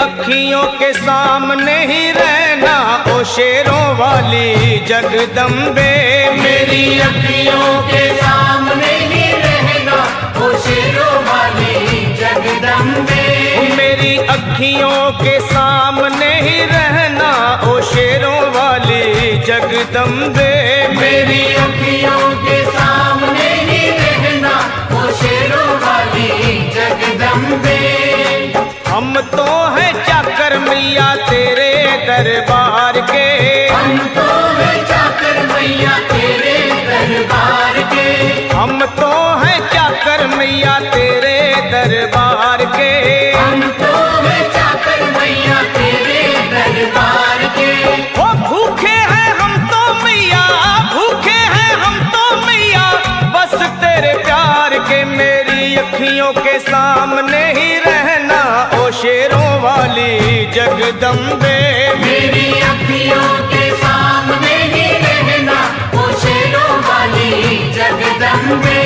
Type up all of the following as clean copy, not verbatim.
अखियों के सामने ही रहना ओ शेरों वाली जगदम्बे। मेरी अखियों के सामने ही रहना ओ शेरों वाली जगदम्बे। मेरी अखियों के सामने ही रहना ओ शेरों वाली जगदम्बे। मेरी अखियों के सामने ही रहना ओ शेरों वाली जगदम्बे। हम तो हैं चाकर मैया तेरे दरबार के। हम तो हैं चाकर मैया तेरे दरबार के। हम तो हैं चाकर मैया तेरे दरबार के। हम तो हैं चाकर मैया तेरे दरबार के। ओ भूखे हैं हम तो मैया, भूखे हैं हम तो मैया बस तेरे प्यार के। मेरी अखियों के सामने ही रहना ओ शेरों वाली जगदम्बे। मेरी अखियों के सामने ही रहना ओ शेरों वाली जगदम्बे।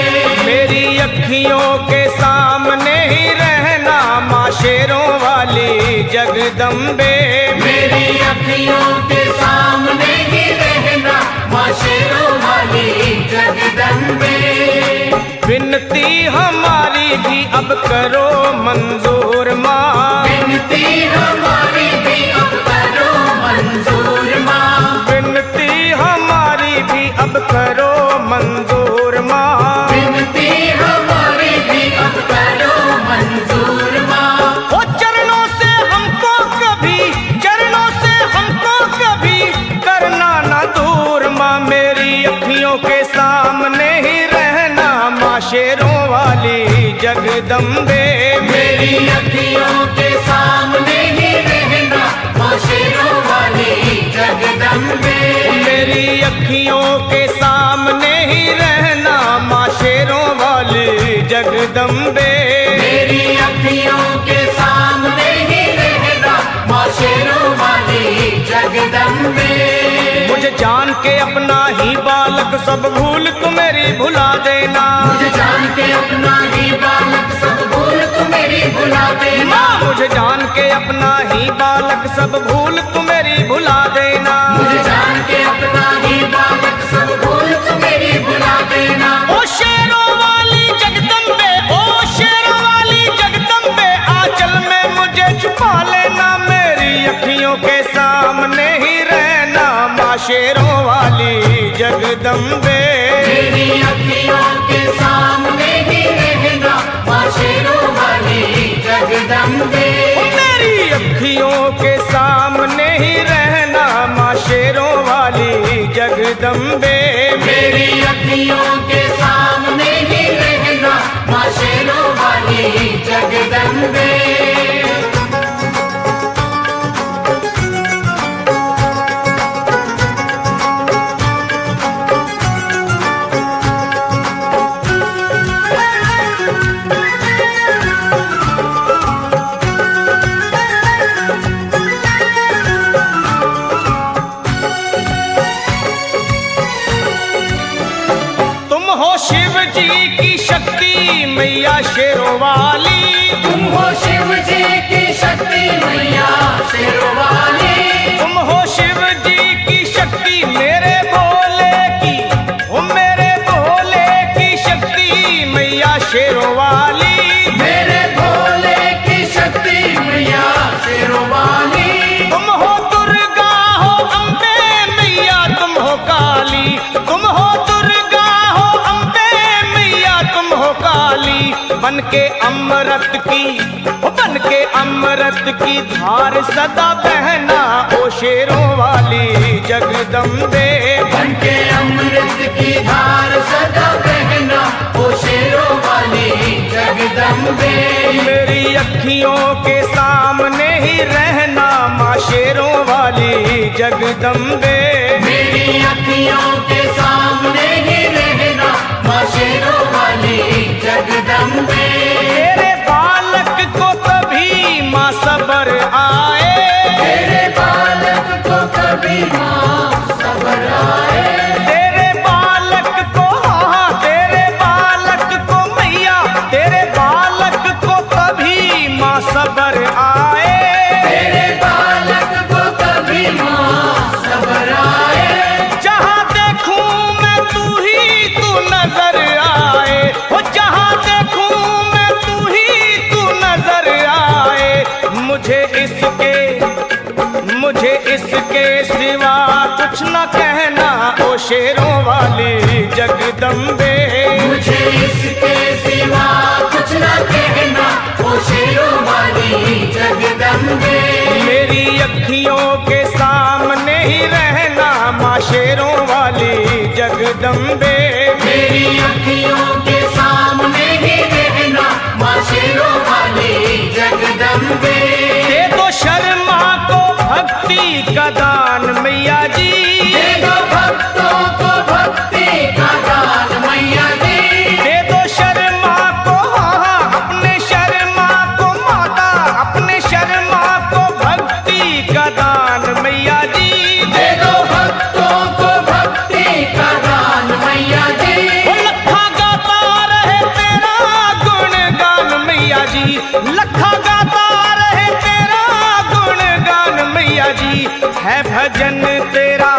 मेरी अखियों के सामने ही रहना माँ शेरों वाली जगदम्बे। मेरी अखियों के सामने ही रहना माँ शेरों वाली जगदम्बे। विनती हमारी भी अब करो मंजूर माँ। विनती हमारी भी अब करो मंजूर माँ। विनती हमारी भी अब करो मंजूर माँ। विनती हमारी भी अब करो मंजूर माँ। ओ चरणों से हमको कभी, चरणों से हमको कभी करना ना दूर माँ। मेरी अखियों के सामने ही रहना माँ शेरों वाली जगदम्बे। मेरी अखियों के सामने ही रहना माँ शेरों वाली जगदम्बे। मेरी अखियों के सामने ही रहना माँ शेरों वाली जगदम्बे। मेरी अखियों के सामने ही रहना माँ शेरों वाली जगदम्बे। मुझे जान के अपना ही बालक सब भूल तू मेरी भुला देना। मुझे जान के अपना ही बालक सब भूल तू मेरी भुला देना। मुझे जान के अपना ही बालक सब भूल तू मेरी भुला देना। मुझे जान के अपना ही बालक सब भूल तू मेरी भुला देना। ओ शेरों वाली जगदम्बे, ओ शेरों वाली जगदम्बे आंचल में मुझे छुपा लेना। मेरी अखियों के सामने ही रहना माँ शेरों वाली जगदम्बे। मेरी अखियों के सामने ही रहना माँ शेरों वाली जगदम्बे। मेरी अखियों के सामने ही रहना माँ शेरों वाली जगदम्बे। मेरी अखियों के सामने ही रहना माँ शेरों वाली जगदम्बे। शिव जी की शक्ति मैया शेरों वाली। तुम हो शिव जी की शक्ति मैया शेरों वाली। तुम हो शिव जी की शक्ति मेरे भोले की, ओ मेरे भोले की शक्ति मैया शेरों वाली। मेरे भोले की शक्ति मैया शेरों वाली। तुम हो दुर्गा हो अम्बे मैया तुम हो काली। तुम हो दुर्गा हो अम्बे मैया तुम हो काली। बन के अमृत की, बन के अमृत की धार सदा बहना ओ शेरों वाली जगदम्बे। बन के अमृत की धार सदा बहना ओ शेरों वाली जगदम्बे। मेरी अखियों के सामने ही रहना माँ शेरों वाली जगदम्बे। मेरी अखियों के सामने ही रहना माँ शेरों वाली जगदम्बे। तेरे बालक को कभी माँ सबर आए। तेरे बालक को कभी माँ सबर आए। तेरे बालक को, हाँ तेरे बालक को मैया, तेरे बालक को कभी माँ सबर आए। जगदम्बे। मुझे इसके सिवा कुछ न कहना, ओ शेरों वाली जगदम्बे। मेरी अखियों के सामने ही रहना माँ शेरों वाली जगदम्बे। मेरी अखियों के सामने ही रहना, माँ शेरों वाली जगदम्बे। दे दो शर्मा को भक्ति का दान मैया जी, दे दो भक्तों को भक्ति का दान मैया जी। दे दो शर्मा को, हाँ अपने शर्मा को माता, अपने शर्मा को भक्ति का दान मैया जी। दे दो भक्तों को भक्ति का दान मैया जी। वो लखा गाता रहे तेरा गुणगान मैया जी, लखा गाता रहे तेरा गुणगान मैया जी। है भजन तेरा,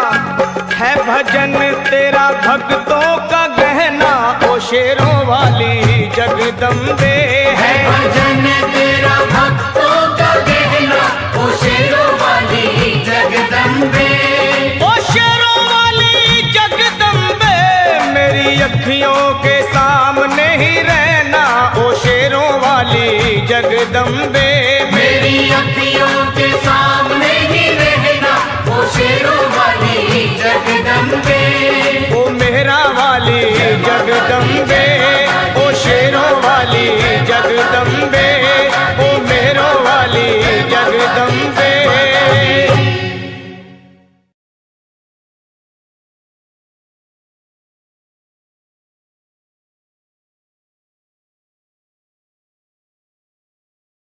है भजन तेरा भक्तों का गहना ओ शेरों वाली जगदम्बे। है भजन तेरा भक्तों का गहना, ओ शेरों वाली जगदम्बे। ओ शेरों वाली जगदम्बे, मेरी अखियों के सामने ही रहना ओ शेरों वाली जगदम्बे। मेरी अखियों के सामने ही रहना, ओ शेरों वाली जगदम्बे।